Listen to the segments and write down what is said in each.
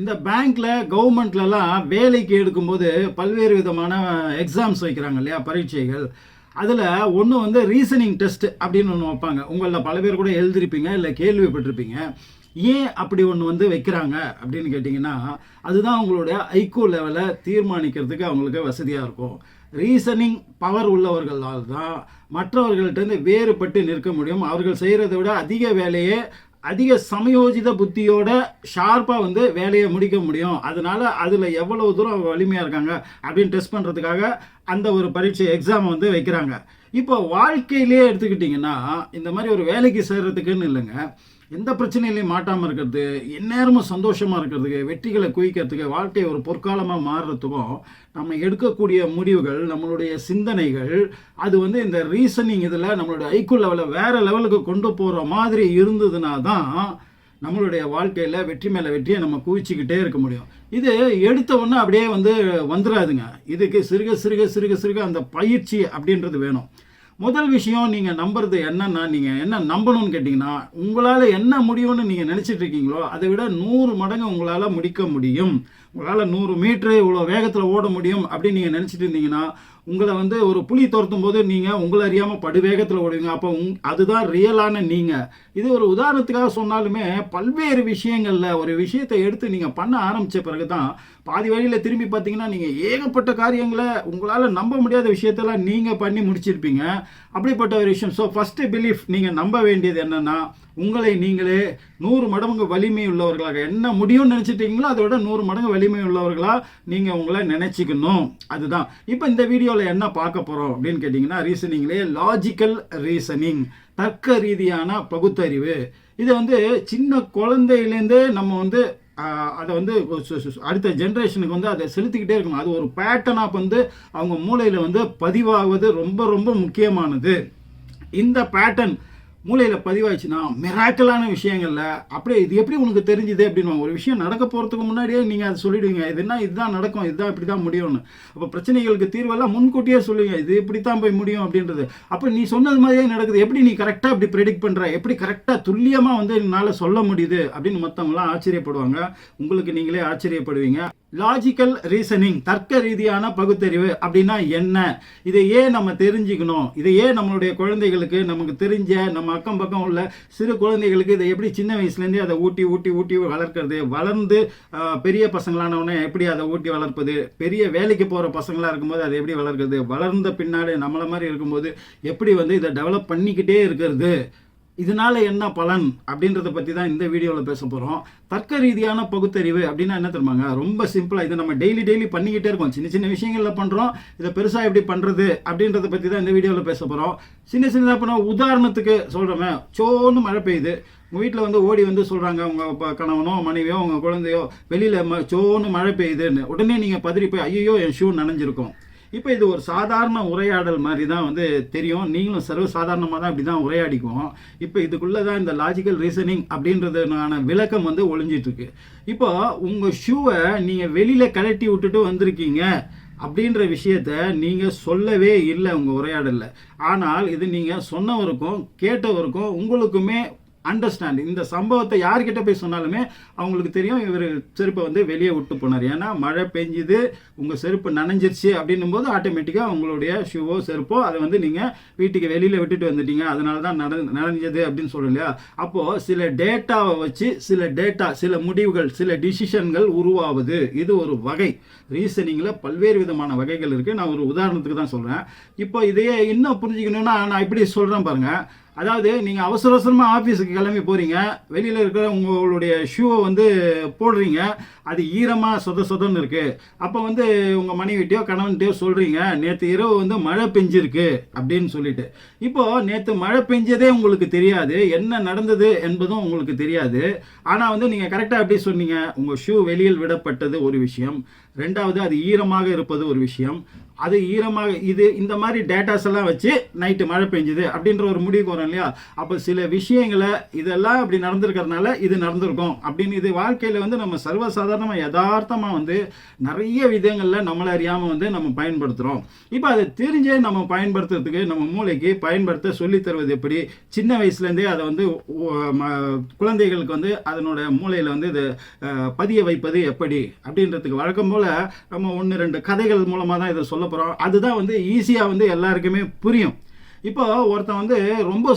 இந்த பேங்க்ல கவர்மெண்ட்லலாம் வேலைக்கு எடுக்கும்போது பல்வேறு விதமான எக்ஸாம்ஸ் வைக்கிறாங்க இல்லையா, பரீட்சைகள். அதில் ஒன்று வந்து ரீசனிங் டெஸ்ட் அப்படின்னு ஒன்று வைப்பாங்க. உங்களில் பல பேர் கூட எழுதிருப்பீங்க, இல்லை கேள்விப்பட்டிருப்பீங்க. ஏன் அப்படி ஒன்று வந்து வைக்கிறாங்க அப்படின்னு கேட்டிங்கன்னா, அதுதான் உங்களுடைய ஐக்யூ லெவலை தீர்மானிக்கிறதுக்கு அவங்களுக்கு வசதியாக இருக்கும். ரீசனிங் பவர் உள்ளவர்களால் தான் மற்றவர்கள்ட்டேருந்து வேறுபட்டு நிற்க முடியும். அவர்கள் செய்கிறத விட அதிக வேலையை அதிக சமயோஜித புத்தியோட ஷார்ப்பாக வந்து வேலையை முடிக்க முடியும். அதனால அதில் எவ்வளவு தூரம் அவங்க வலிமையாக இருக்காங்க அப்படின்னு டெஸ்ட் பண்ணுறதுக்காக அந்த ஒரு பரீட்சை எக்ஸாம் வந்து வைக்கிறாங்க. இப்போ வாழ்க்கையிலே எடுத்துக்கிட்டிங்கன்னா, இந்த மாதிரி ஒரு வேலைக்கு சேர்கிறதுக்குன்னு இல்லைங்க, எந்த பிரச்சனையிலையும் மாட்டாமல் இருக்கிறது, எந்நேரமும் சந்தோஷமாக இருக்கிறதுக்கு, வெற்றிகளை குவிக்கிறதுக்கு, வாழ்க்கை ஒரு பொற்காலமாக மாறுறதுக்கும் நம்ம எடுக்கக்கூடிய முடிவுகள், நம்மளுடைய சிந்தனைகள், அது வந்து இந்த ரீசனிங் இதில் நம்மளுடைய ஐக்யூ லெவலை வேறு லெவலுக்கு கொண்டு போகிற மாதிரி இருந்ததுனா தான் நம்மளுடைய வாழ்க்கையில் வெற்றி மேலே வெற்றியை நம்ம குவிச்சிக்கிட்டே இருக்க முடியும். இது எடுத்த உடனே அப்படியே வந்து வந்துடாதுங்க. இதுக்கு சிறுக சிறுக சிறுக சிறுக அந்த பயிற்சி அப்படின்றது வேணும். முதல் விஷயம், நீங்கள் நம்புறது என்னன்னா, நீங்கள் என்ன நம்பணும்னு கேட்டிங்கன்னா, உங்களால் என்ன முடியும்னு நீங்கள் நினச்சிட்டு இருக்கீங்களோ அதை விட 100 மடங்கு உங்களால் முடிக்க முடியும். உங்களால் 100 மீட்ரு இவ்வளோ வேகத்தில் ஓட முடியும் அப்படின்னு நீங்கள் நினச்சிட்டு இருந்தீங்கன்னா, உங்களை வந்து ஒரு புலி துரத்தும் போது நீங்கள் உங்களை அறியாமல் படுவேகத்தில் ஓடுவீங்க. அப்போ அதுதான் ரியலான நீங்கள். இது ஒரு உதாரணத்துக்காக சொன்னாலுமே, பல்வேறு விஷயங்களில் ஒரு விஷயத்தை எடுத்து நீங்கள் பண்ண ஆரம்பித்த பிறகு தான் பாதி வழியில் திரும்பி பார்த்தீங்கன்னா, நீங்கள் ஏகப்பட்ட காரியங்களை உங்களால் நம்ப முடியாத விஷயத்தெல்லாம் நீங்கள் பண்ணி முடிச்சிருப்பீங்க. அப்படிப்பட்ட ஒரு விஷயம். ஸோ ஃபஸ்ட்டு பிலீஃப், நீங்கள் நம்ப வேண்டியது என்னென்னா, உங்களை நீங்களே 100 மடங்கு வலிமை உள்ளவர்களாக, என்ன முடியும்னு நினச்சிட்டீங்களோ அதை விட 100 மடங்கு வலிமை உள்ளவர்களாக நீங்கள் உங்களை நினச்சிக்கணும். அதுதான் இப்போ இந்த வீடியோவில் என்ன பார்க்க போகிறோம் அப்படின்னு கேட்டிங்கன்னா, ரீசனிங்லேயே லாஜிக்கல் ரீசனிங், தர்க்க ரீதியான பகுத்தறிவு. இதை வந்து சின்ன குழந்தையிலேருந்தே நம்ம வந்து அதை வந்து அடுத்த ஜென்ரேஷனுக்கு வந்து அதை செலுத்திக்கிட்டே இருக்கணும். அது ஒரு பேட்டர்னாக வந்து அவங்க மூளையில் வந்து பதிவாகுவது ரொம்ப ரொம்ப முக்கியமானது. இந்த பேட்டர்ன் மூளையில் பதிவாயிடுச்சுன்னா மிராக்கலான விஷயங்கள்ல அப்படியே இது எப்படி உனக்கு தெரிஞ்சுது அப்படின்னு ஒரு விஷயம் நடக்க போகிறதுக்கு முன்னாடியே நீங்கள் அதை சொல்லிவிடுவீங்க. இதுதான் நடக்கும், இதுதான் இப்படி தான் முடியும்னு. அப்போ பிரச்சனைகளுக்கு தீர்வெல்லாம் முன்கூட்டியே சொல்லுவீங்க, இது இப்படி தான் போய் முடியும் அப்படின்றது. அப்போ நீ சொன்னது மாதிரியே நடக்குது, எப்படி நீ கரெக்டாக இப்படி ப்ரெடிக்ட் பண்ணுற, எப்படி கரெக்டாக துல்லியமாக வந்து என்னால் சொல்ல முடியுது அப்படின்னு மற்றவங்களாம் ஆச்சரியப்படுவாங்க. உங்களுக்கு நீங்களே ஆச்சரியப்படுவீங்க. லாஜிக்கல் ரீசனிங், தர்க்க ரீதியான பகுத்தறிவு அப்படின்னா என்ன, இதை ஏன் நம்ம தெரிஞ்சுக்கணும், இதை ஏன் நம்மளுடைய குழந்தைகளுக்கு, நமக்கு தெரிஞ்ச நம்ம அக்கம் பக்கம் உள்ள சிறு குழந்தைகளுக்கு இதை எப்படி சின்ன வயசுலேருந்தே அதை ஊட்டி ஊட்டி ஊட்டி வளர்க்கறது, வளர்ந்து பெரிய பசங்களானவனே எப்படி அதை ஊட்டி வளர்ப்பது, பெரிய வேலைக்கு போகிற பசங்களாக இருக்கும்போது அதை எப்படி வளர்க்குறது, வளர்ந்த பின்னாடி நம்மளை மாதிரி இருக்கும்போது எப்படி வந்து இதை டெவலப் பண்ணிக்கிட்டே இருக்கிறது, இதனால என்ன பலன் அப்படின்றத பற்றி தான் இந்த வீடியோவில் பேச போகிறோம். தர்க்க ரீதியான பகுத்தறிவு அப்படின்னா என்ன தெரியுமாங்க, ரொம்ப சிம்பிளாக இதை நம்ம டெய்லி பண்ணிக்கிட்டே இருக்கோம். சின்ன சின்ன விஷயங்களில் பண்ணுறோம், இதை பெருசாக எப்படி பண்ணுறது அப்படின்றத பற்றி தான் இந்த வீடியோவில் பேச போகிறோம். சின்னதாக பண்ணோம். உதாரணத்துக்கு சொல்கிறோமே, சோன்னு மழை பெய்யுது, உங்கள் வீட்டில் வந்து ஓடி வந்து சொல்கிறாங்க, உங்கள் கணவனோ மனைவியோ உங்கள் குழந்தையோ வெளியில் சோன்னு மழை பெய்யுதுன்னு. உடனே நீங்கள் பதறி போய் ஐயோ என் ஷூ நனைஞ்சிருக்கும். இப்போ இது ஒரு சாதாரண உரையாடல் மாதிரி தான் வந்து தெரியும். நீங்களும் சர்வ சாதாரணமாக தான் இப்படி தான் உரையாடிக்குவோம். இப்போ இதுக்குள்ளே தான் இந்த லாஜிக்கல் ரீசனிங் அப்படின்றதுனான விளக்கம் வந்து ஒளிஞ்சிட்ருக்கு. இப்போ உங்கள் ஷூவை நீங்கள் வெளியில் கழட்டி விட்டுட்டு வந்திருக்கீங்க அப்படின்ற விஷயத்த நீங்கள் சொல்லவே இல்லை உங்கள் உரையாடலில். ஆனால் இது நீங்கள் சொன்னவருக்கும் கேட்டவருக்கும் உங்களுக்குமே அண்டர்ஸ்டாண்ட். இந்த சம்பவத்தை யார்கிட்ட போய் சொன்னாலுமே அவங்களுக்கு தெரியும், இவர் செருப்பை வந்து வெளியே விட்டு போனார். ஏன்னா மழை பெஞ்சுது, உங்கள் செருப்பு நனைஞ்சிருச்சு அப்படின்னும் போது ஆட்டோமேட்டிக்காக உங்களுடைய ஷூவோ செருப்போ அதை வந்து நீங்கள் வீட்டுக்கு வெளியில் விட்டுட்டு வந்துட்டீங்க, அதனால தான் நனைஞ்சது அப்படின்னு சொல்லலையா. அப்போது சில டேட்டாவை வச்சு சில முடிவுகள், சில டிசிஷன்கள் உருவாவது, இது ஒரு வகை. ரீசனிங்கில் பல்வேறு விதமான வகைகள் இருக்குது. நான் ஒரு உதாரணத்துக்கு தான் சொல்கிறேன். இப்போ இதையே இன்னும் புரிஞ்சுக்கணுன்னா நான் இப்படி சொல்கிறேன் பாருங்கள். அதாவது நீங்கள் அவசரமாக ஆஃபீஸுக்கு கிளம்பி போகிறீங்க, வெளியில் இருக்கிற உங்களுடைய ஷூவை வந்து போடுறீங்க, அது ஈரமாக சொதன்னு இருக்குது. அப்போ வந்து உங்கள் மனைவிட்டையோ கணவன்கிட்டையோ சொல்கிறீங்க, நேற்று இரவு வந்து மழை பெஞ்சிருக்கு அப்படின்னு சொல்லிட்டு. இப்போது நேற்று மழை பெஞ்சதே உங்களுக்கு தெரியாது, என்ன நடந்தது என்பதும் உங்களுக்கு தெரியாது. ஆனால் வந்து நீங்கள் கரெக்டாக எப்படி சொன்னீங்க, உங்கள் ஷூ வெளியில் விடப்பட்டது ஒரு விஷயம், ரெண்டாவது அது ஈரமாக இருப்பது ஒரு விஷயம். அது ஈரமாக இது இந்த மாதிரி டேட்டாஸ் எல்லாம் வச்சு நைட்டு மழை பெஞ்சுது அப்படின்ற ஒரு முடிவுக்கு வரோம் சொல்கிறேன் இல்லையா? அப்போ சில விஷயங்களை இதெல்லாம் அப்படி நடந்திருக்கிறதுனால இது நடந்திருக்கும் அப்படின்னு இது வாழ்க்கையில் வந்து நம்ம சர்வசாதாரணமாக யதார்த்தமாக வந்து நிறைய விதங்களில் நம்மளை அறியாமல் வந்து நம்ம பயன்படுத்துகிறோம். இப்போ அதை தெரிஞ்சே நம்ம பயன்படுத்துறதுக்கு நம்ம மூளைக்கு பயன்படுத்த சொல்லித் தருவது எப்படி, சின்ன வயசுலேருந்தே அதை வந்து குழந்தைகளுக்கு வந்து அதனோட மூளையில் வந்து இதை பதிய வைப்பது எப்படி அப்படின்றதுக்கு வழக்கம் போல் நம்ம 1-2 கதைகள் மூலமாக தான் இதை சொல்ல போகிறோம். அதுதான் வந்து ஈஸியாக வந்து எல்லாருக்குமே புரியும். இப்போ ஒருத்தன் வந்து ரொம்ப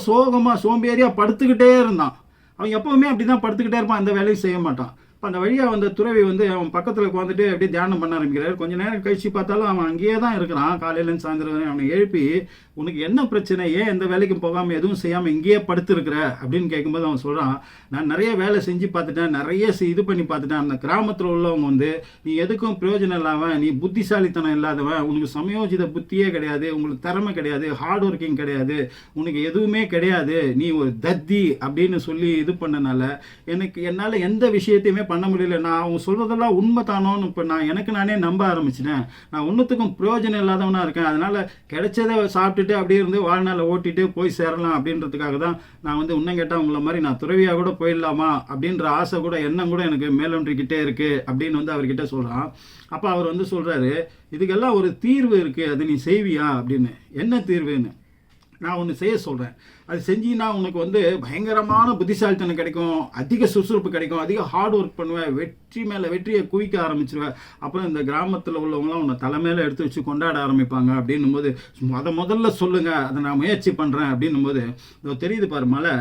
சோம்பேறியாக படுத்துக்கிட்டே இருந்தான். அவன் எப்போவுமே அப்படி தான் படுத்துக்கிட்டே இருப்பான், அந்த வேலையும் செய்ய மாட்டான். இப்போ அந்த வழியாக வந்த துறவி வந்து அவன் பக்கத்தில் உட்காந்துட்டு அப்படியே தியானம் பண்ண ஆரம்பிக்கிறார். கொஞ்சம் நேரம் கழிச்சு பார்த்தாலும் அவன் அங்கேயே தான் இருக்கிறான். காலையிலேருந்து சாயந்தரம் வரை அவனை எழுப்பி, உனக்கு என்ன பிரச்சனை, ஏன் எந்த வேலைக்கும் போகாமல் எதுவும் செய்யாமல் இங்கேயே படுத்துருக்குற அப்படின்னு கேட்கும்போது அவன் சொல்கிறான், நான் நிறைய வேலை செஞ்சு பார்த்துட்டேன், நிறைய இது பண்ணி பார்த்துட்டேன். அந்த கிராமத்தில் உள்ளவங்க வந்து நீ எதுக்கும் பிரயோஜனம் இல்லாமல், நீ புத்திசாலித்தனம் இல்லாதவன், உனக்கு சமயோஜித புத்தியே கிடையாது, உங்களுக்கு திறமை கிடையாது, ஹார்ட் ஒர்க்கிங் கிடையாது, உனக்கு எதுவுமே கிடையாது, நீ ஒரு தத்தி அப்படின்னு சொல்லி இது பண்ணனால என்னால் எந்த விஷயத்தையுமே பண்ண முடியல. நான் அவங்க சொல்கிறதெல்லாம் உண்மை தானோன்னு இப்போ எனக்கு நானே நம்ப ஆரம்பிச்சிட்டேன். நான் ஒன்றுத்துக்கும் பிரயோஜனம் இல்லாதவனாக இருக்கேன். அதனால் கிடைச்சதை சாப்பிட்டுட்டு அப்படியே இருந்து வாழ்நாளை ஓட்டிட்டு போய் சேரலாம் அப்படின்றதுக்காக தான் நான் வந்து இன்னும் கேட்டால் உங்களை மாதிரி நான் துறவியாக கூட போயிடலாமா அப்படின்ற ஆசை கூட எண்ணம் கூட எனக்கு மேலொன்றிக்கிட்டே இருக்குது அப்படின்னு வந்து அவர்கிட்ட சொல்கிறான். அப்போ அவர் வந்து சொல்கிறாரு, இதுக்கெல்லாம் ஒரு தீர்வு இருக்குது, அது நீ செய்வியா அப்படின்னு. என்ன தீர்வுன்னு நான் ஒன்று செய்ய சொல்கிறேன், அது செஞ்சின்னா உனக்கு வந்து பயங்கரமான புத்திசாலித்தனம் கிடைக்கும், அதிக சுறுசுறுப்பு கிடைக்கும், அதிக ஹார்ட் ஒர்க் பண்ணுவேன், வெற்றி மேலே வெற்றியை குவிக்க ஆரம்பிச்சிருவேன். அப்புறம் இந்த கிராமத்தில் உள்ளவங்களாம் உன்னை தலைமையில எடுத்து வச்சு கொண்டாட ஆரம்பிப்பாங்க அப்படின்னும் போது, அதை முதல்ல சொல்லுங்கள், அதை நான் முயற்சி பண்ணுறேன் அப்படின்னும் போது, இதோ தெரியுது பாரு மலை,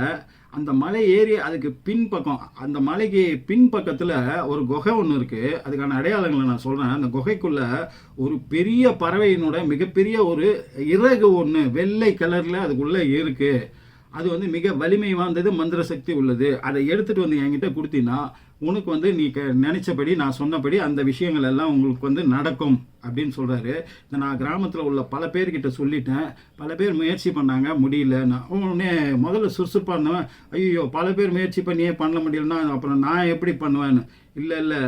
அந்த மலை ஏறி அதுக்கு பின்பக்கம், அந்த மலைக்கு பின்பக்கத்தில் ஒரு குகை ஒன்று இருக்குது. அதுக்கான அடையாளங்களை நான் சொல்கிறேன். அந்த குகைக்குள்ளே ஒரு பெரிய பறவையினோட மிகப்பெரிய ஒரு இறகு ஒன்று வெள்ளை கலரில் அதுக்குள்ளே இருக்குது. அது வந்து மிக வலிமை வாய்ந்தது, மந்திர சக்தி உள்ளது. அதை எடுத்துகிட்டு வந்து என்கிட்ட கொடுத்தீங்கன்னா உனக்கு வந்து நீ நினச்சபடி நான் சொன்னபடி அந்த விஷயங்கள் எல்லாம் உங்களுக்கு வந்து நடக்கும் அப்படின்னு சொல்கிறாரு. இந்த நான் கிராமத்தில் உள்ள பல பேர்கிட்ட சொல்லிட்டேன், பல பேர் முயற்சி பண்ணாங்க, முடியல. நான் உடனே முதல்ல சுறுசுறுப்பாக இருந்தவன், ஐயோ பல பேர் முயற்சி பண்ணியே பண்ண முடியலன்னா அப்புறம் நான் எப்படி பண்ணுவேன்னு. இல்லை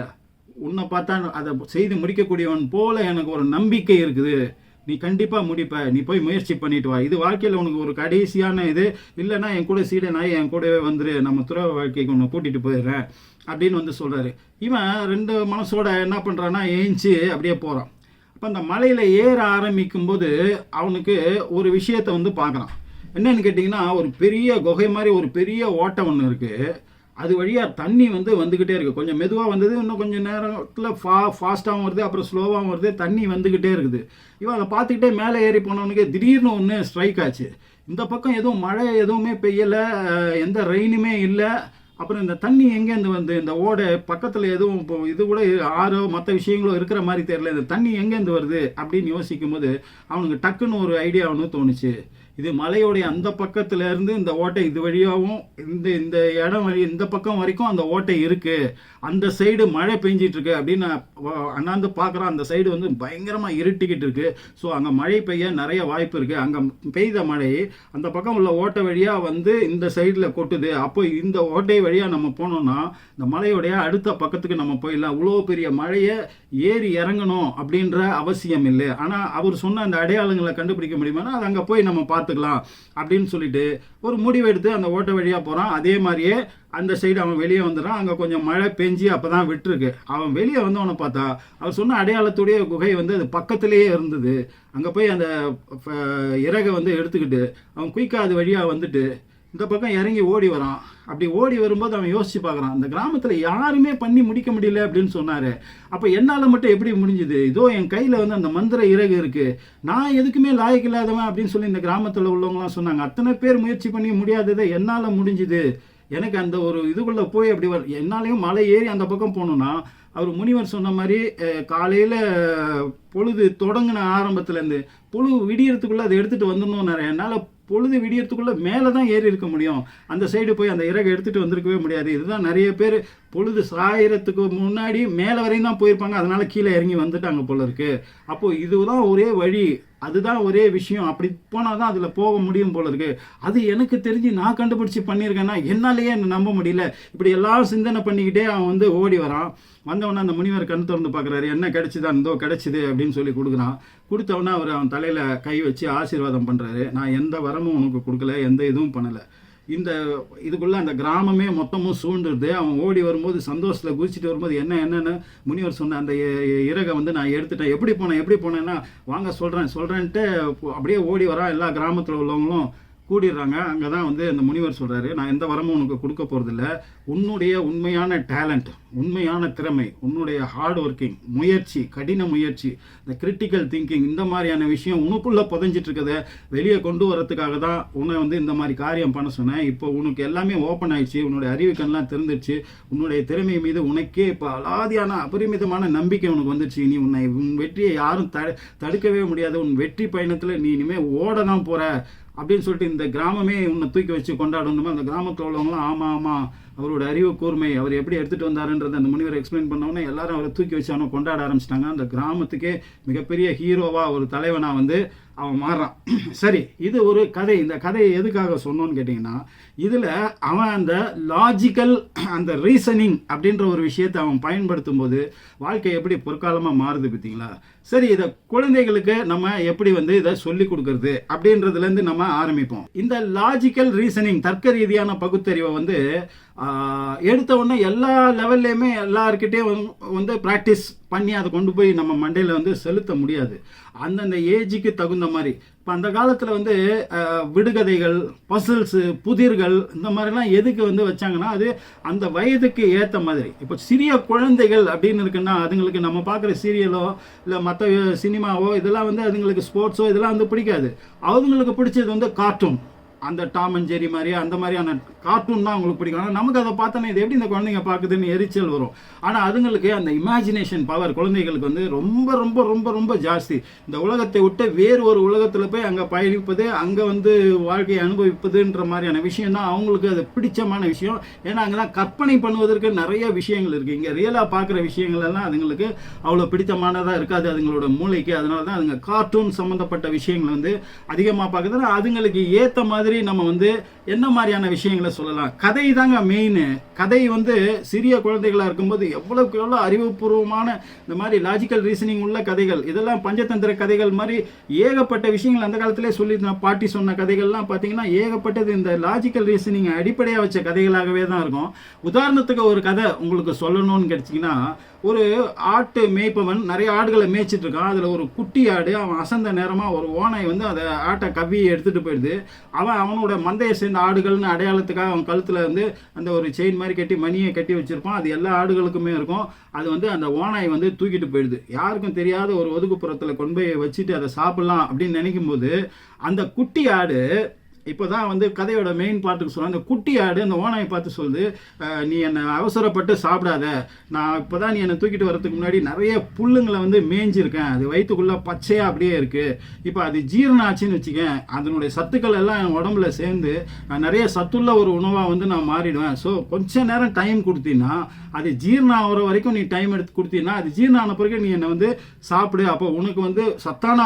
உன்னை பார்த்தா அதை செய்து முடிக்கக்கூடியவன் போல எனக்கு ஒரு நம்பிக்கை இருக்குது, நீ கண்டிப்பாக முடிப்ப, நீ போய் முயற்சி பண்ணிட்டு வா, இது வாழ்க்கையில் உனக்கு ஒரு கடைசியான இது, இல்லைன்னா என் கூட சீடனாய் என் கூடவே வந்துரு, நம்ம துறவ வாழ்க்கைக்கு உன்னை கூட்டிகிட்டு போயிடுறேன் அப்படின்னு வந்து சொல்கிறாரு. இவன் 2 மனசோட என்ன பண்ணுறான்னா ஏஞ்சி அப்படியே போகிறான். அப்போ அந்த மலையில் ஏற ஆரம்பிக்கும் போது அவனுக்கு ஒரு விஷயத்தை வந்து பார்க்குறான். என்னன்னு கேட்டிங்கன்னா, ஒரு பெரிய குகை மாதிரி ஒரு பெரிய ஓட்டம் ஒன்று இருக்குது. அது வழியாக தண்ணி வந்து வந்துக்கிட்டே இருக்குது. கொஞ்சம் மெதுவாக வந்தது, இன்னும் கொஞ்சம் நேரத்தில் ஃபாஸ்ட்டாகவும் வருது, அப்புறம் ஸ்லோவாகவும் வருது, தண்ணி வந்துக்கிட்டே இருக்குது. இவன் அதை பார்த்துக்கிட்டே மேலே ஏறி போனவனுக்கு திடீர்னு ஒன்று ஸ்ட்ரைக் ஆச்சு. இந்த பக்கம் எதுவும் மழை எதுவுமே பெய்யலை, எந்த ரெயினுமே இல்லை. அப்புறம் இந்த தண்ணி எங்கேருந்து வந்து இந்த ஓடை பக்கத்தில் எதுவும் இப்போ இது கூட ஆறோ மற்ற விஷயங்களோ இருக்கிற மாதிரி தெரியல, இந்த தண்ணி எங்கேருந்து வருது அப்படின்னு யோசிக்கும் போது அவனுக்கு டக்குன்னு ஒரு ஐடியா ஒன்று தோணுச்சு. இது மலையோடைய அந்த பக்கத்துல இருந்து இந்த ஓட்டை இது வழியாகவும் இந்த இடம் வழி இந்த பக்கம் வரைக்கும் அந்த ஓட்டை இருக்கு, அந்த சைடு மழை பெஞ்சிட்டு இருக்கு அப்படின்னு அண்ணாந்து பார்க்குறான். அந்த சைடு வந்து பயங்கரமாக இருட்டிக்கிட்டு இருக்கு. ஸோ அங்கே மழை பெய்ய நிறைய வாய்ப்பு இருக்கு. அங்கே பெய்த மழை அந்த பக்கம் உள்ள ஓட்டை வழியாக வந்து இந்த சைடில் கொட்டுது. அப்போ இந்த ஓட்டை வழியாக நம்ம போனோம்னா இந்த மலையோடைய அடுத்த பக்கத்துக்கு நம்ம போயிடலாம். இவ்வளோ பெரிய மழையை ஏறி இறங்கணும் அப்படின்ற அவசியம் இல்லை. ஆனால் அவர் சொன்ன அந்த அடையாளங்களை கண்டுபிடிக்க முடியுமானா அது அங்கே போய் நம்ம பார்த்துக்கலாம் அப்படின்னு சொல்லிட்டு ஒரு முடிவு எடுத்து அந்த ஓட்டை வழியாக போகிறான். அதே மாதிரியே அந்த சைடு அவன் வெளியே வந்துடுறான். அங்கே கொஞ்சம் மழை பெஞ்சு அப்போ தான் விட்டுருக்கு. அவன் வெளியே வந்தவனை பார்த்தா அவர் சொன்ன அடையாளத்துடைய குகை வந்து அது பக்கத்திலேயே இருந்தது. அங்கே போய் அந்த இறகை வந்து எடுத்துக்கிட்டு அவன் குயிக்காக அது வழியாக வந்துட்டு இந்த பக்கம் இறங்கி ஓடி வரான். அப்படி ஓடி வரும்போது அவன் யோசிச்சு பார்க்குறான், அந்த கிராமத்தில் யாருமே பண்ணி முடிக்க முடியல அப்படின்னு சொன்னார். அப்போ என்னால் மட்டும் எப்படி முடிஞ்சுது? இதோ என் கையில் வந்து அந்த மந்திர இறகு இருக்குது, நான் எதுக்குமே லாயக்கு இல்லாதவன் அப்படின்னு சொல்லி இந்த கிராமத்தில் உள்ளவங்களாம் சொன்னாங்க. அத்தனை பேர் முயற்சி பண்ணி முடியாததை என்னால் முடிஞ்சுது. எனக்கு அந்த ஒரு இதுக்குள்ளே போய் அப்படி என்னாலையும் மலை ஏறி அந்த பக்கம் போகணுன்னா அவர் முனிவர் சொன்ன மாதிரி காலையில் பொழுது தொடங்கின ஆரம்பத்துலேருந்து பொழுது விடியறதுக்குள்ளே அதை எடுத்துகிட்டு வந்துடணும். என்னால் பொழுது விடியறதுக்குள்ளே மேலே தான் ஏறி இருக்க முடியும், அந்த சைடு போய் அந்த இறகை எடுத்துகிட்டு வந்திருக்கவே முடியாது. இதுதான் நிறைய பேர் பொழுது சாயறதுக்கு முன்னாடி மேலே வரையும் தான் போயிருப்பாங்க, அதனால் கீழே இறங்கி வந்துட்டாங்க போல இருக்கு. அப்போது இதுதான் ஒரே வழி அதுதான் ஒரே விஷயம், அப்படி போனால் தான் அதில் போக முடியும் போல இருக்கு. அது எனக்கு தெரிஞ்சு நான் கண்டுபிடிச்சி பண்ணியிருக்கேன்னா என்னாலேயே நம்ப முடியல. இப்படி எல்லாம் சிந்தனை பண்ணிக்கிட்டே அவன் வந்து ஓடி வரான். வந்தவொடனே அந்த முனிவர் கண் திறந்து பார்க்குறாரு, என்ன கிடைச்சிதான், இதோ கிடைச்சிது அப்படின்னு சொல்லி கொடுக்குறான். கொடுத்தவொடனே அவர் அவன் தலையில் கை வச்சு ஆசீர்வாதம் பண்ணுறாரு. நான் எந்த வரமும் உனக்கு கொடுக்கல, எந்த இதுவும் பண்ணலை. இதுக்குள்ள அந்த கிராமமே மொத்தமும் சூழ்ந்துருது. அவன் ஓடி வரும்போது சந்தோஷத்தில் குதிச்சுட்டு வரும்போது என்னன்னு முனிவர் சொன்ன அந்த இறகை வந்து நான் எடுத்துட்டேன். எப்படி போனேன்னா வாங்க சொல்கிறேன்ட்டு அப்படியே ஓடி வரான். எல்லா கிராமத்தில் உள்ளவங்களும் கூடிடுறாங்க. அங்கே தான் வந்து அந்த முனிவர் சொல்கிறாரு, நான் எந்த வரமும் உனக்கு கொடுக்க போகிறதில்ல. உன்னுடைய உண்மையான டேலண்ட், உண்மையான திறமை, உன்னுடைய ஹார்ட் ஒர்க்கிங் முயற்சி, கடின முயற்சி, இந்த கிரிட்டிக்கல் திங்கிங், இந்த மாதிரியான விஷயம் உனக்குள்ளே புதைஞ்சிட்டு இருக்கதை வெளியே கொண்டு வரத்துக்காக தான் உன்னை வந்து இந்த மாதிரி காரியம் பண்ண சொன்னேன். இப்போ உனக்கு எல்லாமே ஓப்பன் ஆயிடுச்சு, உன்னுடைய அறிவுக்கெல்லாம் திறந்துடுச்சு, உன்னுடைய திறமை மீது உனக்கே இப்போ அலாதியான அபரிமிதமான நம்பிக்கை உனக்கு வந்துடுச்சு. நீ உன் வெற்றியை யாரும் தடுக்கவே முடியாது. உன் வெற்றி பயணத்தில் நீ இனிமேல் ஓட தான் போகிற அப்படின்னு சொல்லிட்டு இந்த கிராமமே உன்னை தூக்கி வச்சு கொண்டாடணுமா. அந்த கிராமத்தில் உள்ளவங்களாம் ஆமாம் அவரோட அறிவு கூர்மை, அவர் எப்படி எடுத்துகிட்டு வந்தாருன்றதை அந்த முனிவர் எக்ஸ்பிளைன் பண்ணோன்னே எல்லாரும் அவரை தூக்கி வச்சு அவனை கொண்டாட ஆரம்பிச்சிட்டாங்க. அந்த கிராமத்துக்கே மிகப்பெரிய ஹீரோவாக ஒரு தலைவனாக வந்து அவன் மாறுறான். சரி, இது ஒரு கதை. இந்த கதையை எதுக்காக சொன்னோன்னு கேட்டிங்கன்னா, இதில் அவன் அந்த லாஜிக்கல், அந்த ரீசனிங் அப்படின்ற ஒரு விஷயத்தை அவன் பயன்படுத்தும் போது வாழ்க்கை எப்படி பொற்காலமாக மாறுது பார்த்தீங்களா. சரி, இதை குழந்தைகளுக்கு நம்ம எப்படி வந்து இதை சொல்லி கொடுக்கறது அப்படின்றதுலேருந்து நம்ம ஆரம்பிப்போம். இந்த லாஜிக்கல் ரீசனிங், தர்க்க ரீதியான பகுத்தறிவை வந்து எடுத்த உடனே எல்லா லெவல்லையுமே எல்லாருக்கிட்டையும் வந்து ப்ராக்டிஸ் பண்ணி அதை கொண்டு போய் நம்ம மண்டையில் வந்து செலுத்த முடியாது. அந்தந்த ஏஜுக்கு தகுந்த மாதிரி. இப்போ அந்த காலத்தில் வந்து விடுகதைகள், பசில்ஸு, புதிர்கள், இந்த மாதிரிலாம் எதுக்கு வந்து வச்சாங்கன்னா அது அந்த வயதுக்கு ஏற்ற மாதிரி. இப்போ சிறிய குழந்தைகள் அப்படின்னு இருக்குன்னா அதுங்களுக்கு நம்ம பார்க்குற சீரியலோ இல்லை மற்ற சினிமாவோ இதெல்லாம் வந்து அதுங்களுக்கு ஸ்போர்ட்ஸோ இதெல்லாம் வந்து பிடிக்காது. அவங்களுக்கு பிடிச்சது வந்து கார்ட்டூன், அந்த டாம் அண்ட் ஜெரி மாதிரி அந்த மாதிரியான கார்ட்டூன் தான் அவங்களுக்கு பிடிக்கும். ஆனால் நமக்கு அதை பார்த்தோன்னா இது எப்படி இந்த குழந்தைங்க பார்க்குதுன்னு எரிச்சல் வரும். ஆனால் அதுங்களுக்கு அந்த இமேஜினேஷன் பவர் குழந்தைகளுக்கு வந்து ரொம்ப ரொம்ப ரொம்ப ரொம்ப ஜாஸ்தி. இந்த உலகத்தை விட்டு வேறு ஒரு உலகத்தில் போய் அங்கே பயணிப்பது, அங்கே வந்து வாழ்க்கையை அனுபவிப்பதுன்ற மாதிரியான விஷயம் தான் அவங்களுக்கு அது பிடிச்சமான விஷயம். ஏன்னா அங்கெல்லாம் கற்பனை பண்ணுவதற்கு நிறைய விஷயங்கள் இருக்குது. இங்கே ரியலாக பார்க்குற விஷயங்கள் எல்லாம் அதுங்களுக்கு அவ்வளோ பிடித்தமானதாக இருக்காது அதுங்களோட மூளைக்கு. அதனால தான் அதுங்க கார்ட்டூன் சம்மந்தப்பட்ட விஷயங்கள் வந்து அதிகமாக பார்க்குறது. அதுங்களுக்கு ஏற்ற மாதிரி நம்ம வந்து என்ன மாதிரியான விஷயங்களை சொல்லலாம். கதை தாங்க மெயின். கதை வந்து சிறிய குழந்தைகளாக இருக்கும்போது எவ்வளவுக்கு எவ்வளோ அறிவுபூர்வமான இந்த மாதிரி லாஜிக்கல் ரீசனிங் உள்ள கதைகள், இதெல்லாம் பஞ்சதந்திர கதைகள் மாதிரி ஏகப்பட்ட விஷயங்கள் அந்த காலத்திலே சொல்லி பாட்டி சொன்ன கதைகள்லாம் பார்த்தீங்கன்னா ஏகப்பட்டது இந்த லாஜிக்கல் ரீசனிங் அடிப்படையாக வச்ச கதைகளாகவே தான் இருக்கும். உதாரணத்துக்கு ஒரு கதை உங்களுக்கு சொல்லணும்னு கிடைச்சிங்கன்னா, ஒரு ஆட்டு மேய்ப்பவன் நிறைய ஆடுகளை மேய்ச்சிட்டு இருக்கான். அதில் ஒரு குட்டி ஆடு அவன் அசந்த நேரமாக ஒரு ஓனாய் வந்து அதை ஆட்டை கவ்வி எடுத்துகிட்டு போயிடுது. அவனோட மந்தையை சேர்ந்த ஆடுகள்னு அடையாளத்துக்காக அவன் கழுத்தில் வந்து அந்த ஒரு செயின் மாதிரி கட்டி மணியை கட்டி வச்சுருப்பான். அது எல்லா ஆடுகளுக்குமே இருக்கும். அது வந்து அந்த ஓனாய் வந்து தூக்கிட்டு போயிடுது. யாருக்கும் தெரியாத ஒரு ஒதுக்குப்புறத்தில் கொண்டு போய் வச்சுட்டு அதை சாப்பிட்லாம் அப்படின்னு நினைக்கும் போது அந்த குட்டி ஆடு இப்போ தான் வந்து கதையோட மெயின் பார்ட்டுக்கு சொல்லுவேன். அந்த குட்டி ஆடு அந்த ஓனாயை பார்த்து சொல்லுது, நீ என்னை அவசரப்பட்டு சாப்பிடாத, நான் இப்போ தான் நீ என்னை தூக்கிட்டு வரதுக்கு முன்னாடி நிறைய புல்லுங்களை வந்து மேய்ஞ்சிருக்கேன், அது வயிற்றுக்குள்ளே பச்சையாக அப்படியே இருக்குது. இப்போ அது ஜீரணம் ஆச்சுன்னு வச்சுக்கேன், அதனுடைய சத்துக்கள் எல்லாம் என் உடம்புல சேர்ந்து நிறைய சத்துள்ள ஒரு உணவாக வந்து நான் மாறிடுவேன். ஸோ கொஞ்ச நேரம் டைம் கொடுத்தீங்கன்னா, அது ஜீரணம் ஆகிற வரைக்கும் நீ டைம் எடுத்து கொடுத்தீங்கன்னா அது ஜீரணம் ஆன பிறகு நீ என்னை வந்து சாப்பிடு, அப்போ உனக்கு வந்து சத்தான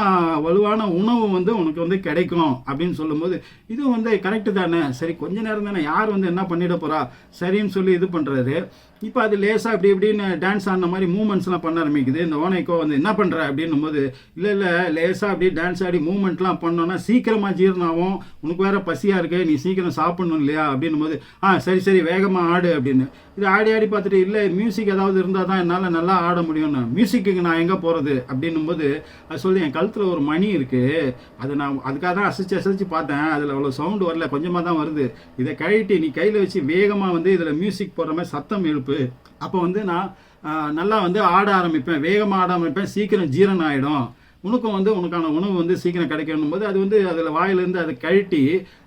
வலுவான உணவு வந்து உனக்கு வந்து கிடைக்கும் அப்படின்னு சொல்லும்போது இது வந்து கரெக்டு தானே. சரி, கொஞ்ச நேரம் தானே, யார் வந்து என்ன பண்ணிட போகிறா, சரின்னு சொல்லி இது பண்ணுறாரு. இப்போ அது லேசாக இப்படி இப்படின்னு டான்ஸ் ஆடின மாதிரி மூமெண்ட்ஸ்லாம் பண்ண ஆரம்பிக்குது. இந்த ஓனைக்கோ வந்து என்ன பண்ணுற அப்படின்னும் போது, இல்லை லேசாக அப்படியே டான்ஸ் ஆடி மூமெண்ட்லாம் பண்ணோன்னா சீக்கிரமாக ஜீரணாகும், உனக்கு வேறு பசியாக இருக்குது, நீ சீக்கிரம் சாப்பிட்ணும் இல்லையா அப்படின்னும் போது, சரி வேகமாக ஆடு அப்படின்னு. இது ஆடி பார்த்துட்டு, இல்லை மியூசிக் ஏதாவது இருந்தால் தான் என்னால் நல்லா ஆட முடியும்னு. மியூசிக்கு நான் எங்கே போகிறது அப்படின்னும் போது அது சொல்லி, என் கழுத்தில் ஒரு மணி இருக்குது, அது நான் அதுக்காக தான் அசைச்சு பார்த்தேன், அதில் அவ்வளோ சவுண்டு வரல, கொஞ்சமாக தான் வருது, இதை கழட்டி நீ கையில் வச்சு வேகமாக வந்து இதில் மியூசிக் போடுற மாதிரி சத்தம் எழுப்பு. அப்போ வந்து நான் நல்லா வந்து ஆட ஆரம்பிப்பேன், வேகமாக ஆட ஆரம்பிப்பேன், சீக்கிரம் ஜீரணம் ஆகிடும், உனக்கும் வந்து உனக்கான உணவு வந்து சீக்கிரம் கிடைக்கணும் போது அது வந்து அதில் வாயிலேருந்து அதை கழட்டி,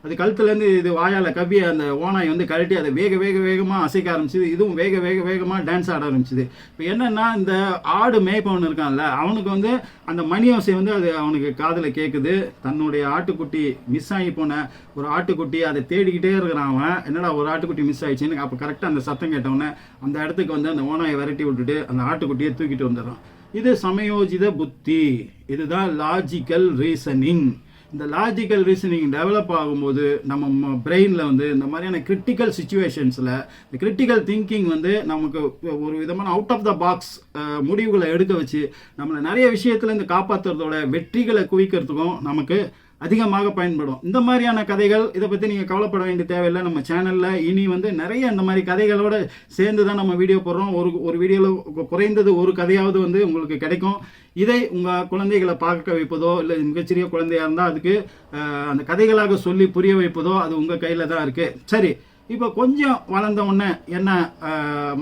அது கழுத்துலேருந்து இது வாயால் கவ்விய அந்த ஓனாய் வந்து கழட்டி அதை வேகமாக அசைக்க ஆரம்பிச்சிது. இதுவும் வேகமாக டான்ஸ் ஆட ஆரம்பிச்சிது. இப்போ என்னென்னா, இந்த ஆடு மேய்ப்பவன் இருக்கான்ல, அவனுக்கு வந்து அந்த மணி ஓசை வந்து அது அவனுக்கு காதில் கேட்குது. தன்னுடைய ஆட்டுக்குட்டி மிஸ் ஆகி போன ஒரு ஆட்டுக்குட்டி அதை தேடிக்கிட்டே இருக்கிறான். அவன் என்னடா ஒரு ஆட்டுக்குட்டி மிஸ் ஆகிடுச்சின்னு அப்போ கரெக்டாக அந்த சத்தம் கேட்டவொடனே அந்த இடத்துக்கு வந்து அந்த ஓனாயை விரட்டி விட்டுட்டு அந்த ஆட்டுக்குட்டியை தூக்கிட்டு வந்துடுறான். இது சமயோஜித புத்தி, இதுதான் லாஜிக்கல் ரீசனிங். இந்த லாஜிக்கல் ரீசனிங் டெவலப் ஆகும்போது நம்ம பிரெயினில் வந்து இந்த மாதிரியான கிரிட்டிக்கல் சுச்சுவேஷன்ஸில் இந்த கிரிட்டிக்கல் திங்கிங் வந்து நமக்கு ஒரு விதமான அவுட் ஆஃப் த பாக்ஸ் முடிவுகளை எடுக்க வச்சு நம்மளை நிறைய விஷயத்துலேருந்து காப்பாற்றுறதோட வெற்றிகளை குவிக்கிறதுக்கும் நமக்கு அதிகமாக பயன்படும். இந்த மாதிரியான கதைகள், இதை பற்றி நீங்கள் கவலைப்பட வேண்டிய தேவையில்லை. நம்ம சேனலில் இனி வந்து நிறைய இந்த மாதிரி கதைகளோடு சேர்ந்து தான் நம்ம வீடியோ போடுறோம். ஒரு வீடியோவில் குறைந்தது ஒரு கதையாவது வந்து உங்களுக்கு கிடைக்கும். இதை உங்கள் குழந்தைகளை பார்க்க வைப்பதோ, இல்லை மிகச்சிறிய குழந்தையாக இருந்தால் அதுக்கு அந்த கதைகளாக சொல்லி புரிய வைப்பதோ அது உங்கள் கையில் தான் இருக்குது. சரி, இப்போ கொஞ்சம் வளர்ந்த உடனே என்ன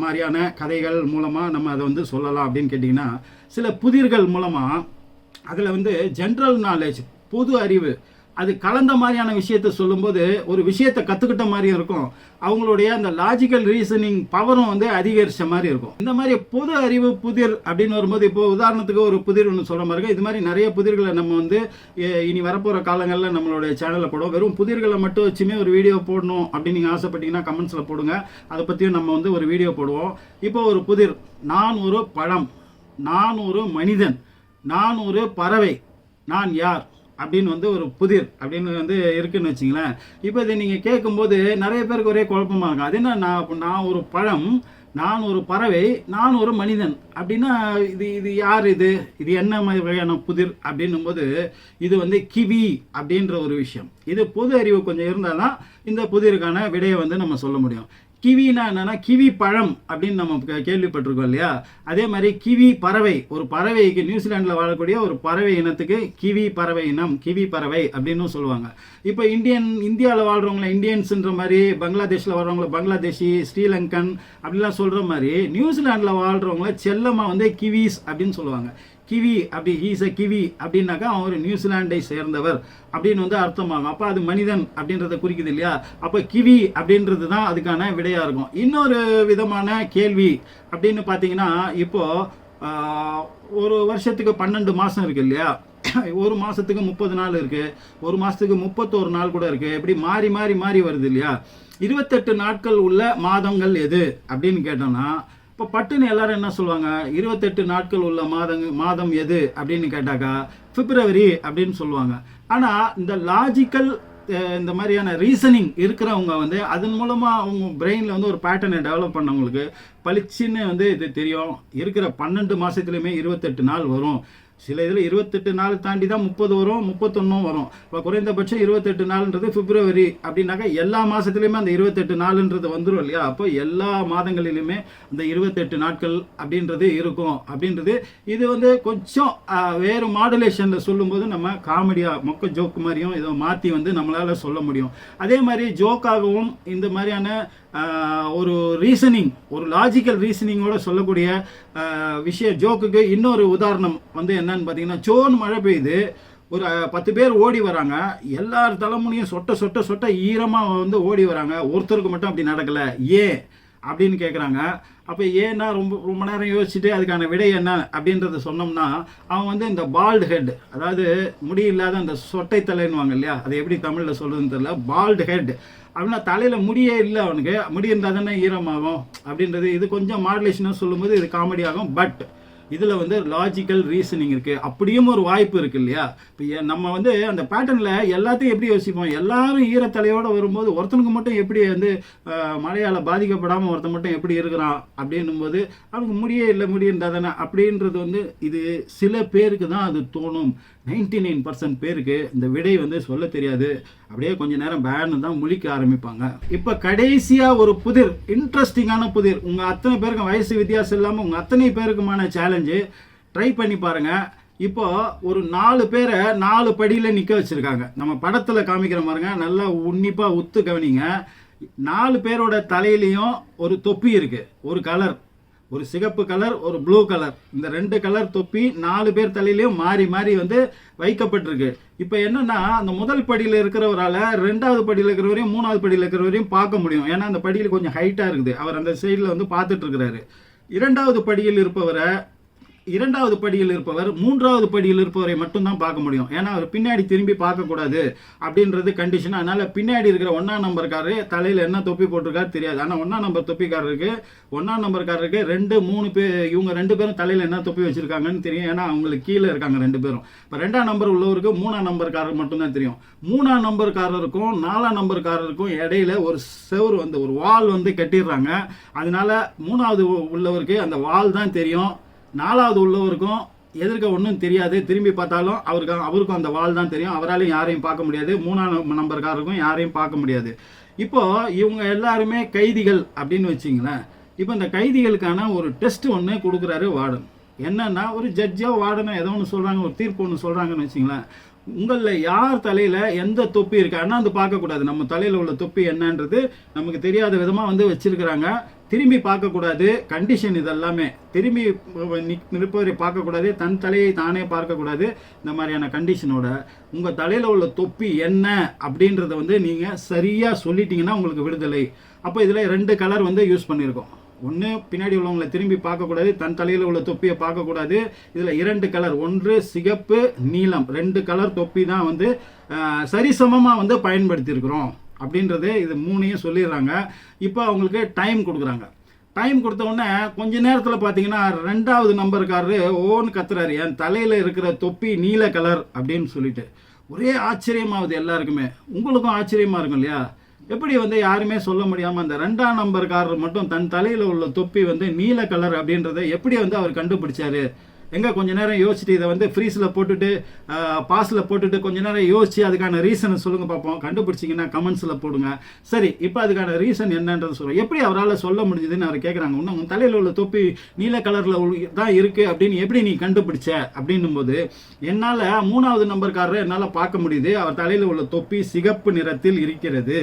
மாதிரியான கதைகள் மூலமாக நம்ம அதை வந்து சொல்லலாம் அப்படின்னு கேட்டிங்கன்னா, சில புதிர்கள் மூலமாக அதில் வந்து ஜென்ரல் நாலேஜ், பொது அறிவு அது கலந்த மாதிரியான விஷயத்தை சொல்லும்போது ஒரு விஷயத்தை கற்றுக்கிட்ட மாதிரியும் இருக்கும், அவங்களுடைய அந்த லாஜிக்கல் ரீசனிங் பவரும் வந்து அதிகரித்த மாதிரி இருக்கும். இந்த மாதிரி பொது அறிவு புதிர் அப்படின்னு வரும்போது, இப்போ உதாரணத்துக்கு ஒரு புதிர் ஒன்று சொல்கிற மாதிரி இது மாதிரி நிறைய புதிர்களை நம்ம வந்து இனி வரப்போகிற காலங்களில் நம்மளுடைய சேனலில் போடுவோம். வெறும் புதிர்களை மட்டும் வச்சுமே ஒரு வீடியோ போடணும் அப்படின்னு நீங்கள் ஆசைப்பட்டீங்கன்னா கமெண்ட்ஸில் போடுங்க, அதை பற்றியும் நம்ம வந்து ஒரு வீடியோ போடுவோம். இப்போ ஒரு புதிர், நான் ஒரு பழம், நான் ஒரு மனிதன், நான் ஒரு பறவை, நான் யார் அப்படின்னு வந்து ஒரு புதிர் அப்படின்னு வந்து இருக்குன்னு வச்சிங்களேன். இப்போ இதை நீங்கள் கேட்கும்போது நிறைய பேருக்கு ஒரே குழப்பமாக இருக்கும். அது என்ன, நான் ஒரு பழம், நான் ஒரு பறவை, நான் ஒரு மனிதன் அப்படின்னா இது யார், இது என்ன வகையான புதிர் அப்படின்னும் போது இது வந்து கிவி அப்படின்ற ஒரு விஷயம். இது பொது அறிவு கொஞ்சம் இருந்தால் தான் இந்த புதிருக்கான விடையை வந்து நம்ம சொல்ல முடியும். கிவினா என்னன்னா, கிவி பழம் அப்படின்னு நம்ம கேள்விப்பட்டிருக்கோம் இல்லையா, அதே மாதிரி கிவி பறவை, ஒரு பறவைக்கு நியூசிலாண்டில் வாழக்கூடிய ஒரு பறவை இனத்துக்கு கிவி பறவை இனம், கிவி பறவை அப்படின்னு சொல்லுவாங்க. இப்போ இந்தியாவில் வாழ்கிறவங்கள இந்தியன்ஸுன்ற மாதிரி, பங்களாதேஷில் வாழ்கிறவங்கள பங்களாதேஷி, ஸ்ரீலங்கன் அப்படிலாம் சொல்கிற மாதிரி நியூசிலாண்டில் வாழ்கிறவங்கள செல்லமாக வந்து கிவிஸ் அப்படின்னு சொல்லுவாங்க. கிவி அப்படி ஹீஸ் அ கிவி அப்படின்னாக்கா அவன் ஒரு நியூசிலாண்டை சேர்ந்தவர் அப்படின்னு வந்து அர்த்தமாகும். அப்போ அது மனிதன் அப்படின்றத குறிக்குது இல்லையா, அப்போ கிவி அப்படின்றது தான் அதுக்கான விடையாக இருக்கும். இன்னொரு விதமான கேள்வி அப்படின்னு பார்த்தீங்கன்னா, இப்போது ஒரு வருஷத்துக்கு 12 மாதம் இருக்குது இல்லையா, ஒரு மாதத்துக்கு 30 நாள் இருக்குது, ஒரு மாதத்துக்கு 31 நாள் கூட இருக்குது, இப்படி மாறி மாறி மாறி வருது இல்லையா. 28 நாட்கள் உள்ள மாதங்கள் எது அப்படின்னு கேட்டோம்னா, இப்போ பட்டுன்னு எல்லாரும் என்ன சொல்லுவாங்க, 28 நாட்கள் உள்ள மாதம் எது அப்படின்னு கேட்டாக்கா பிப்ரவரி அப்படின்னு சொல்லுவாங்க. ஆனால் இந்த லாஜிக்கல் இந்த மாதிரியான ரீசனிங் இருக்கிறவங்க வந்து அதன் மூலமாக அவங்க பிரெயினில் வந்து ஒரு பேட்டர்னை டெவலப் பண்ணவங்களுக்கு பளிச்சுன்னு வந்து இது தெரியும். இருக்கிற 12 மாதத்துலையுமே 28 நாள் வரும். சில இதில் 28 நாள் தாண்டி தான் 30 வரும், 31 வரும். இப்போ குறைந்தபட்சம் 28 நாள்ன்றது பிப்ரவரி அப்படின்னாக்கா எல்லா மாதத்துலேயுமே அந்த 28 நாளுன்றது வந்துடும் இல்லையா. அப்போ எல்லா மாதங்களிலுமே அந்த 28 நாட்கள் அப்படின்றது இருக்கும் அப்படின்றது. இது வந்து கொஞ்சம் வேறு மாடுலேஷனில் சொல்லும்போது நம்ம காமெடியாக மொக்க ஜோக்கு மாதிரியும் இதை மாற்றி வந்து நம்மளால் சொல்ல முடியும். அதே மாதிரி ஜோக்காகவும் இந்த மாதிரியான ஒரு ரீசனிங், ஒரு லாஜிக்கல் ரீசனிங்கோட சொல்லக்கூடிய விஷயம் ஜோக்குக்கு இன்னொரு உதாரணம் வந்து என்னன்னு பார்த்தீங்கன்னா, சோன்னு மழை பெய்யுது, ஒரு 10 பேர் ஓடி வராங்க, எல்லார் தலைமுடியும் சொட்ட சொட்ட சொட்ட ஈரமாக வந்து ஓடி வராங்க, ஒருத்தருக்கு மட்டும் அப்படி நடக்கலை, ஏன் அப்படின்னு கேட்குறாங்க. அப்போ ஏன்னா ரொம்ப நேரம் யோசிச்சுட்டு அதுக்கான விடை என்ன அப்படின்றத சொன்னோம்னா, அவன் வந்து இந்த பால்டு ஹெட், அதாவது முடி இல்லாத அந்த சொட்டை தலைன்னுவாங்க இல்லையா, அது எப்படி தமிழில் சொல்கிறதுன்னு தெரியல, பால்டு ஹெட் அப்படின்னா தலையில் முடியே இல்லை, அவனுக்கு முடி இருந்தால் தானே ஈரமாகும் அப்படின்றது. இது கொஞ்சம் மாடுலேஷனாக சொல்லும்போது இது காமெடி ஆகும். பட் இதில் வந்து லாஜிக்கல் ரீசனிங் இருக்குது, அப்படியும் ஒரு வாய்ப்பு இருக்குது இல்லையா. இப்போ நம்ம வந்து அந்த பேட்டர்னில் எல்லாத்தையும் எப்படி யோசிப்போம், எல்லாரும் ஈரத்தலையோடு வரும்போது ஒருத்தனுக்கு மட்டும் எப்படி வந்து மழையால் பாதிக்கப்படாமல் ஒருத்தன் மட்டும் எப்படி இருக்கிறான் அப்படின்னும் போது அவனுக்கு முடியே இல்லை, முடியிருந்தா தானே அப்படின்றது வந்து இது சில பேருக்கு தான் அது தோணும். 99% பேருக்கு இந்த விடை வந்து சொல்ல தெரியாது, அப்படியே கொஞ்ச நேரம் பேன்னு தான் முழிக்க ஆரம்பிப்பாங்க. இப்போ கடைசியாக ஒரு புதிர், இன்ட்ரெஸ்டிங்கான புதிர், உங்கள் அத்தனை பேருக்கும் வயசு வித்தியாசம் இல்லாமல் உங்கள் அத்தனை பேருக்குமான சேலஞ்சு ட்ரை பண்ணி பாருங்கள். இப்போ ஒரு 4 பேரை 4 படியில் நிற்க வச்சுருக்காங்க. நம்ம படத்தில் காமிக்கிற மாதிரிங்க, நல்லா உன்னிப்பாக உத்து கவனிங்க. 4 பேரோட தலையிலையும் ஒரு தொப்பி இருக்குது, ஒரு கலர், ஒரு சிகப்பு கலர், ஒரு ப்ளூ கலர். இந்த 2 கலர் தொப்பி 4 பேர் தலையிலையும் மாறி மாறி வந்து வைக்கப்பட்டிருக்கு. இப்போ என்னன்னா, அந்த முதல் படியில் இருக்கிறவரால் 2வது படியில் இருக்கிறவரையும் 3வது படியில் இருக்கிறவரையும் பார்க்க முடியும். ஏன்னா அந்த படியில் கொஞ்சம் ஹைட்டாக இருக்குது, அவர் அந்த சைடில் வந்து பார்த்துட்டு இருக்கிறாரு. 2வது படியில் இருப்பவரை இரண்டாவது படியில் இருப்பவர் மூன்றாவது படியில் இருப்பவரை மட்டும்தான் பார்க்க முடியும். ஏன்னா அவர் பின்னாடி திரும்பி பார்க்கக்கூடாது அப்படின்றது கண்டிஷன். அதனால பின்னாடி இருக்கிற 1ஆம் நம்பர்காரரு தலையில் என்ன தொப்பி போட்டிருக்காரு தெரியாது. ஆனால் 1ஆம் நம்பர் தொப்பிக்காரருக்கு 1ஆம் நம்பர்காரருக்கு 2 3 பேர், இவங்க 2 பேரும் தலையில் என்ன தொப்பி வச்சிருக்காங்கன்னு தெரியும். ஏன்னா அவங்களுக்கு கீழே இருக்காங்க 2 பேரும். இப்போ 2ஆம் நம்பர் உள்ளவருக்கு 3ஆம் நம்பர்காரருக்கு மட்டும்தான் தெரியும். 3ஆம் நம்பர்காரருக்கும் 4ஆம் நம்பர்காரருக்கும் இடையில ஒரு செவுரு வந்து ஒரு வால் வந்து கட்டிடுறாங்க. அதனால 3ஆவது உள்ளவருக்கு அந்த வால் தான் தெரியும். 4ஆவது உள்ளவருக்கும் எதிர்க்க ஒன்றும் தெரியாது. திரும்பி பார்த்தாலும் அவருக்கும் அந்த வால் தான் தெரியும். அவராலையும் யாரையும் பார்க்க முடியாது. 3ஆம் நம்பர்காரருக்கும் யாரையும் பார்க்க முடியாது. இப்போ இவங்க எல்லாருமே கைதிகள் அப்படின்னு வச்சிங்களேன். இப்போ இந்த கைதிகளுக்கான ஒரு டெஸ்ட் ஒன்று கொடுக்குறாரு வார்டன். என்னன்னா, ஒரு ஜட்ஜோ வார்டனோ ஏதோ ஒன்று சொல்கிறாங்க, ஒரு தீர்ப்பு ஒன்று சொல்கிறாங்கன்னு வச்சிங்களேன். உங்களில் யார் தலையில் எந்த தொப்பி இருக்கு அண்ணாந்து பார்க்கக்கூடாது. நம்ம தலையில் உள்ள தொப்பி என்னன்றது நமக்கு தெரியாத விதமாக வந்து வச்சிருக்கிறாங்க. திரும்பி பார்க்கக்கூடாது. கண்டிஷன் இதெல்லாமே திரும்பி நிற்பவரை பார்க்கக்கூடாது, தன் தலையை தானே பார்க்கக்கூடாது. இந்த மாதிரியான கண்டிஷனோட உங்கள் தலையில் உள்ள தொப்பி என்ன அப்படின்றத வந்து நீங்கள் சரியாக சொல்லிட்டீங்கன்னா உங்களுக்கு விடுதலை. அப்போ இதில் 2 கலர் வந்து யூஸ் பண்ணியிருக்கோம். ஒன்று, பின்னாடி உள்ளவங்களை திரும்பி பார்க்கக்கூடாது, தன் தலையில் உள்ள தொப்பியை பார்க்கக்கூடாது. இதில் 2 கலர், ஒன்று சிகப்பு, நீலம், 2 கலர் தொப்பி தான் வந்து சரிசமமாக வந்து பயன்படுத்தியிருக்கிறோம் அப்படின்றது இது 3ஐயும் சொல்லிடுறாங்க. இப்போ அவங்களுக்கு டைம் கொடுக்குறாங்க. டைம் கொடுத்த உடனே கொஞ்ச நேரத்தில் பார்த்தீங்கன்னா 2ஆவது நம்பர்காரரு ஓன்னு கத்துறாரு, என் தலையில் இருக்கிற தொப்பி நீல கலர் அப்படின்னு சொல்லிட்டு. ஒரே ஆச்சரியமாகுது எல்லாருக்குமே. உங்களுக்கும் ஆச்சரியமாக இருக்கும் இல்லையா? எப்படி வந்து யாருமே சொல்ல முடியாமல் அந்த 2ஆம் நம்பர்காரர் மட்டும் தன் தலையில் உள்ள தொப்பி வந்து நீல கலர் அப்படின்றத எப்படி வந்து அவர் கண்டுபிடிச்சாரு? எங்கே கொஞ்ச நேரம் யோசிச்சுட்டு இதை வந்து ஃப்ரீஸில் போட்டுட்டு பாஸில் போட்டுட்டு கொஞ்ச நேரம் யோசிச்சு அதுக்கான ரீசனை சொல்லுங்கள் பார்ப்போம். கண்டுபிடிச்சிங்கன்னா கமெண்ட்ஸில் போடுங்க. சரி, இப்போ அதுக்கான ரீசன் என்னன்றது சொல்லுவோம். எப்படி அவரால் சொல்ல முடிஞ்சதுன்னு அவர் கேட்குறாங்க. இன்னும் உங்கள் தலையில் உள்ள தொப்பி நீல கலரில் தான் இருக்குது அப்படின்னு எப்படி நீ கண்டுபிடிச்ச அப்படின்னும் போது, என்னால் 3ஆவது நம்பர்காரரை என்னால் பார்க்க முடியுது. அவர் தலையில் உள்ள தொப்பி சிகப்பு நிறத்தில் இருக்கிறது.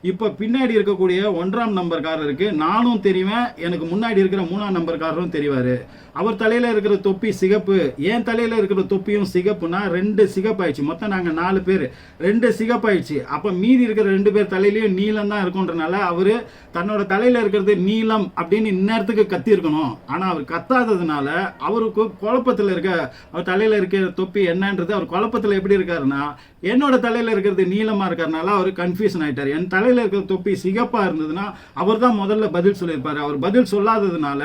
இப்போ பின்னாடி இருக்கக்கூடிய 1ஆம் நம்பர்காரருக்கு நானும் தெரிவேன், எனக்கு முன்னாடி இருக்கிற 3ஆம் நம்பர்காரரும் தெரிவார். அவர் தலையில் இருக்கிற தொப்பி சிகப்பு, என் தலையில் இருக்கிற தொப்பியும் சிகப்புனா 2 சிகப்பாயிடுச்சு. மொத்தம் நாங்கள் 4 பேர், 2 சிகப்பாயிடுச்சு. அப்போ மீதி இருக்கிற 2 பேர் தலையிலையும் நீலம் தான் இருக்குன்றனால அவர் தன்னோட தலையில் இருக்கிறது நீலம் அப்படின்னு இந்நேரத்துக்கு கத்தி இருக்கணும். ஆனால் அவர் கத்தாததுனால அவருக்கு குழப்பத்தில் இருக்க, அவர் தலையில் இருக்கிற தொப்பி என்னன்றது அவர் குழப்பத்தில் எப்படி இருக்காருன்னா, என்னோட தலையில் இருக்கிறது நீளமாக இருக்கிறதுனால அவர் கன்ஃபியூஷன் ஆகிட்டார். என் தலையில் இருக்கிற தொப்பி சிகப்பாக இருந்ததுன்னா அவர் தான் முதல்ல பதில் சொல்லியிருப்பார். அவர் பதில் சொல்லாததுனால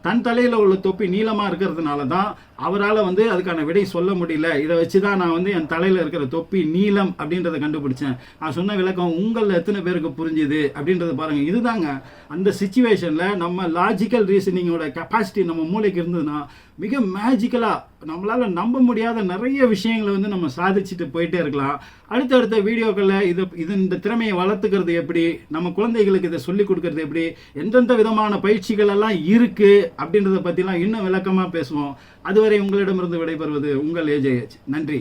தன் தலையில் உள்ள தொப்பி நீளமாக இருக்கிறதுனால தான் அவரால் வந்து அதுக்கான விடை சொல்ல முடியல. இதை வச்சு தான் நான் வந்து என் தலையில் இருக்கிற தொப்பி நீலம் அப்படின்றத கண்டுபிடிச்சேன். நான் சொன்ன விளக்கம் உங்களில் எத்தனை பேருக்கு புரிஞ்சுது அப்படின்றத பாருங்கள். இதுதாங்க அந்த சிச்சுவேஷனில் நம்ம லாஜிக்கல் ரீசனிங்கோட கெப்பாசிட்டி நம்ம மூளைக்கு இருந்ததுன்னா மிக மேஜிக்கலாக நம்மளால் நம்ப முடியாத நிறைய விஷயங்களை வந்து நம்ம சாதிச்சுட்டு போயிட்டே இருக்கலாம். அடுத்தடுத்த வீடியோக்களில் இந்த திறமையை வளர்த்துக்கிறது எப்படி, நம்ம குழந்தைகளுக்கு இதை சொல்லிக் கொடுக்கறது எப்படி, எந்தெந்த விதமான பயிற்சிகள் எல்லாம் இருக்குது அப்படின்றத பற்றிலாம் இன்னும் விளக்கமாக பேசுவோம். அதுவரை உங்களிடமிருந்து விடைபெறுவது உங்கள் AJH. நன்றி.